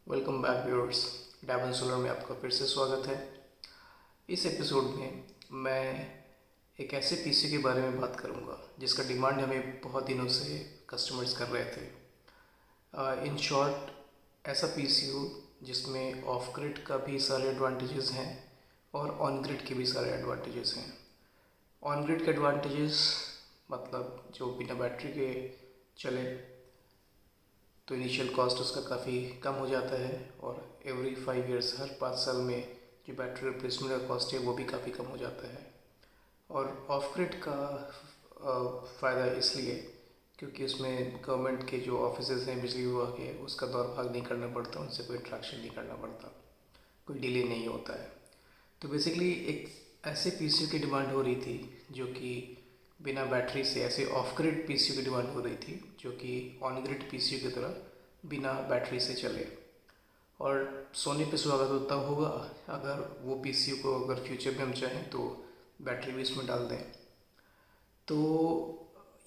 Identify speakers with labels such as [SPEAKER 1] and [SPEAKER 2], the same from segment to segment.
[SPEAKER 1] Welcome back viewers. Diamond solar में आपका फिर से स्वागत है। इस एपिसोड में मैं एक ऐसे पीसी के बारे में बात करूंगा जिसका डिमांड हमें बहुत दिनों से कस्टमर्स कर रहे थे। इन शॉर्ट, ऐसा पीसी हो जिसमें ऑफ ग्रिड का भी सारे एडवांटेजेस हैं और ऑन ग्रिड के भी सारे एडवांटेजेस हैं। ऑन ग्रिड के एडवांटेजेस मतलब जो बिना बैटरी के चले तो इनिशियल कॉस्ट उसका काफ़ी कम हो जाता है और एवरी 5 इयर्स, हर 5 साल में जो बैटरी रिप्लेसमेंट का कॉस्ट है वो भी काफ़ी कम हो जाता है। और ऑफ ग्रिड का फ़ायदा इसलिए क्योंकि उसमें गवर्नमेंट के जो ऑफिसेज हैं बिजली विभाग के, उसका दौर भाग नहीं करना पड़ता, उनसे कोई इंट्रैक्शन नहीं करना पड़ता, कोई डिले नहीं होता है। तो बेसिकली एक ऐसे पीसी की डिमांड हो रही थी जो कि बिना बैटरी से, ऐसे ऑफ ग्रिड पीसी की डिमांड हो रही थी जो कि ऑन ग्रिड पीसी की तरह बिना बैटरी से चले। और सोने पे सुहागा तो तब होगा अगर वो पीसी को अगर फ्यूचर में हम चाहें तो बैटरी भी इसमें डाल दें। तो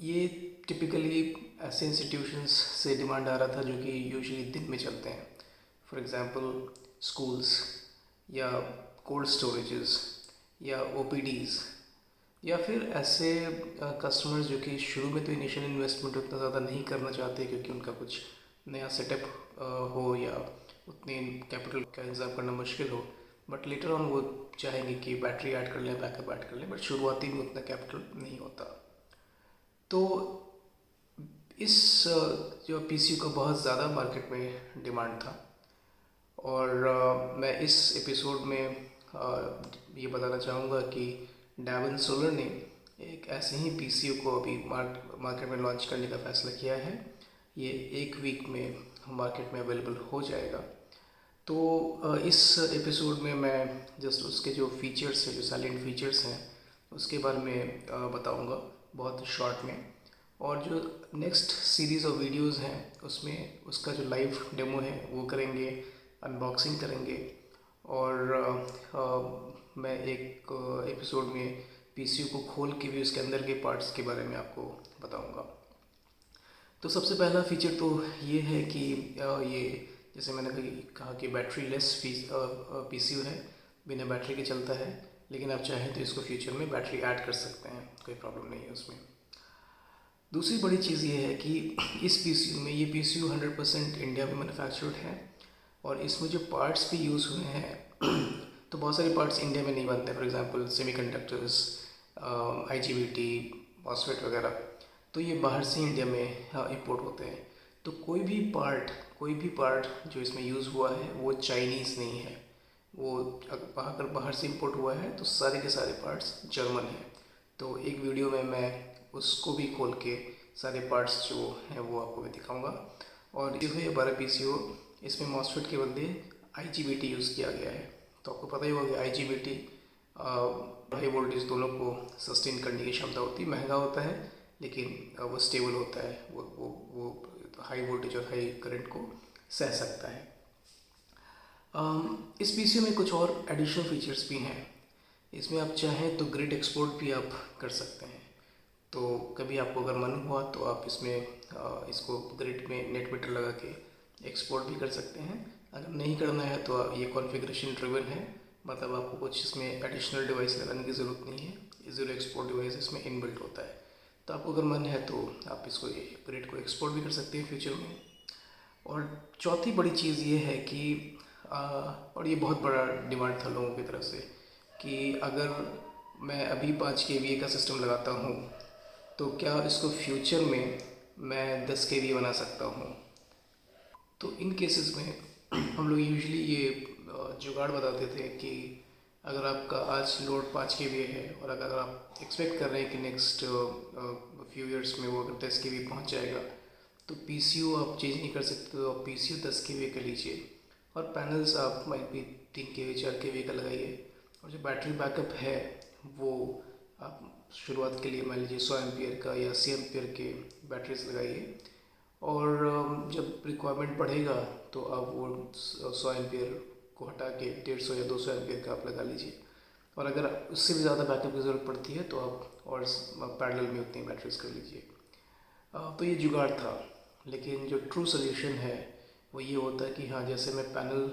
[SPEAKER 1] ये टिपिकली ऐसे इंस्टीट्यूशंस से डिमांड आ रहा था जो कि यूजुअली दिन में चलते हैं। फॉर एग्ज़ाम्पल स्कूल्स या कोल्ड स्टोरेजेस या ओपीडीज़, या फिर ऐसे कस्टमर्स जो कि शुरू में तो इनिशियल इन्वेस्टमेंट उतना ज़्यादा नहीं करना चाहते क्योंकि उनका कुछ नया सेटअप हो या उतनी कैपिटल का इंतजाम करना मुश्किल हो, बट लेटर ऑन वो चाहेंगे कि बैटरी ऐड कर लें, बैकअप ऐड कर लें, बट शुरुआती में उतना कैपिटल नहीं होता। तो इस जो पीसी का बहुत ज़्यादा मार्केट में डिमांड था और मैं इस एपिसोड में ये बताना चाहूँगा कि डायमंड सोलर ने एक ऐसे ही पीसीयू को अभी मार्केट में लॉन्च करने का फ़ैसला किया है। ये 1 वीक में मार्केट में अवेलेबल हो जाएगा। तो इस एपिसोड में मैं जस्ट उसके जो फीचर्स हैं, जो साइलेंट फीचर्स हैं, उसके बारे में बताऊंगा बहुत शॉर्ट में। और जो नेक्स्ट सीरीज़ ऑफ वीडियोस हैं उसमें उसका जो लाइव डेमो है वो करेंगे, अनबॉक्सिंग करेंगे। और मैं एक एपिसोड में पीसीयू को खोल के भी उसके अंदर के पार्ट्स के बारे में आपको बताऊंगा। तो सबसे पहला फीचर तो ये है कि ये जैसे मैंने कहा कि बैटरी लेस पीसीयू है, बिना बैटरी के चलता है, लेकिन आप चाहें तो इसको फ्यूचर में बैटरी ऐड कर सकते हैं, कोई प्रॉब्लम नहीं है उसमें। दूसरी बड़ी चीज़ ये है कि इस पीसीयू में, ये पीसीयू 100% इंडिया में मैन्युफैक्चर्ड है और इसमें जो पार्ट्स भी यूज़ हुए हैं तो बहुत सारे पार्ट्स इंडिया में नहीं बनते। For example semiconductors, IGBT, MOSFET वगैरह, तो ये बाहर से इंडिया में इंपोर्ट होते हैं। तो कोई भी पार्ट जो इसमें यूज़ हुआ है वो चाइनीज़ नहीं है। वो अगर बाहर से इंपोर्ट हुआ है तो सारे के सारे पार्ट्स जर्मन हैं। तो एक वीडियो में मैं उसको भी खोल के सारे पार्ट्स जो हैं वो आपको मैं दिखाऊंगा। और जो है 12 पीसीयू, इसमें मॉसफेट के बदले आईजीबीटी यूज़ किया गया है। तो आपको पता ही होगा आईजीबीटी हाई वोल्टेज दोनों को सस्टेन करने की क्षमता होती है, महंगा होता है लेकिन वो स्टेबल होता है, वो हाई वोल्टेज और हाई करंट को सह सकता है। इस पीसीयू में कुछ और एडिशनल फीचर्स भी हैं। इसमें आप चाहें तो ग्रिड एक्सपोर्ट भी आप कर सकते हैं। तो कभी आपको अगर मन हुआ तो आप इसमें इसको ग्रिड में नेट मीटर लगा के एक्सपोर्ट भी कर सकते हैं। अगर नहीं करना है तो ये कॉन्फ़िगरेशन ड्रिवन है, मतलब आपको कुछ इसमें एडिशनल डिवाइस लगाने की ज़रूरत नहीं है। ज़ीरो एक्सपोर्ट डिवाइस इसमें इनबिल्ट होता है। तो आपको अगर मन है तो आप इसको ग्रिड को एक्सपोर्ट भी कर सकते हैं फ्यूचर में। और चौथी बड़ी चीज़ ये है कि और ये बहुत बड़ा डिमांड था लोगों की तरफ से कि अगर मैं अभी 5 kVA का सिस्टम लगाता हूँ तो क्या इसको फ्यूचर में मैं 10 kVA बना सकता हूँ। तो इन केसेस में हम लोग यूजुअली ये जुगाड़ बताते थे कि अगर आपका आज लोड 5 kVA है और अगर आप एक्सपेक्ट कर रहे हैं कि नेक्स्ट फ्यू इयर्स में वो अगर 10 kVA पहुँच जाएगा तो पीसीयू आप चेंज नहीं कर सकते, तो आप पीसीयू 10 kVA का लीजिए और पैनल्स आप माइट भी 3 kVA 4 kVA का लगाइए। और जो बैटरी बैकअप है वो आप शुरुआत के लिए मान लीजिए 100 एम्पियर का या 80 एम्पियर के बैटरीज लगाइए और जब रिक्वायरमेंट बढ़ेगा तो आप वो 100 एम्पियर को हटा के 150 या 200 एम्पियर का आप लगा लीजिए। और अगर उससे भी ज़्यादा बैकअप की ज़रूरत पड़ती है तो आप और पैरेलल में उतनी बैटरीज कर लीजिए। तो ये जुगाड़ था, लेकिन जो ट्रू सोल्यूशन है वो ये होता है कि हाँ, जैसे मैं पैनल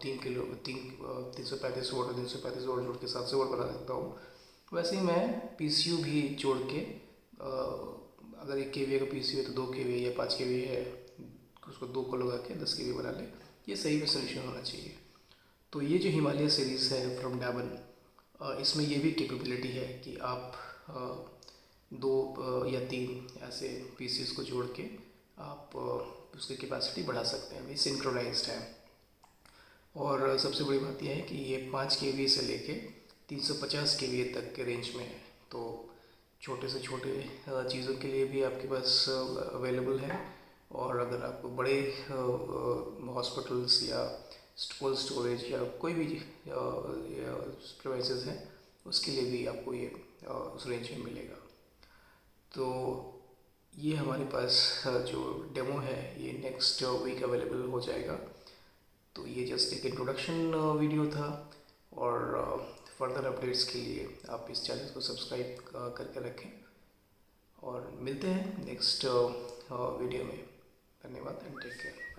[SPEAKER 1] 335 वोल्ट और 335 वोल्ट जोड़ के 700 वोल्ट बना सकता हूँ, वैसे ही मैं पीसीयू भी जोड़ के अगर 1 kVA का पीसीयू है तो 2 kVA या 5 kVA है, उसको 2 को लगा के 10 kVA बना ले। ये सही में सोल्यूशन होना चाहिए। तो ये जो हिमालय सीरीज़ है फ्रॉम डाबन, इसमें ये भी कैपेबिलिटी है कि आप 2 या 3 ऐसे पीसीस को जोड़ के आप उसकी कैपेसिटी बढ़ा सकते हैं। ये सिंक्रोनाइज्ड है। और सबसे बड़ी बात यह है कि ये 5 kVA से लेके 350 kVA तक के रेंज में है। तो छोटे से छोटे चीज़ों के लिए भी आपके पास अवेलेबल है। और अगर आपको बड़े हॉस्पिटल्स या कोल्ड स्टोरेज या कोई भी डिवाइसेस हैं, उसके लिए भी आपको ये उस रेंज में मिलेगा। तो ये हमारे पास जो डेमो है ये नेक्स्ट वीक अवेलेबल हो जाएगा। तो ये जस्ट एक इंट्रोडक्शन वीडियो था। और फर्दर अपडेट्स के लिए आप इस चैनल को सब्सक्राइब करके रखें। और मिलते हैं नेक्स्ट वीडियो में। धन्यवाद एंड टेक केयर।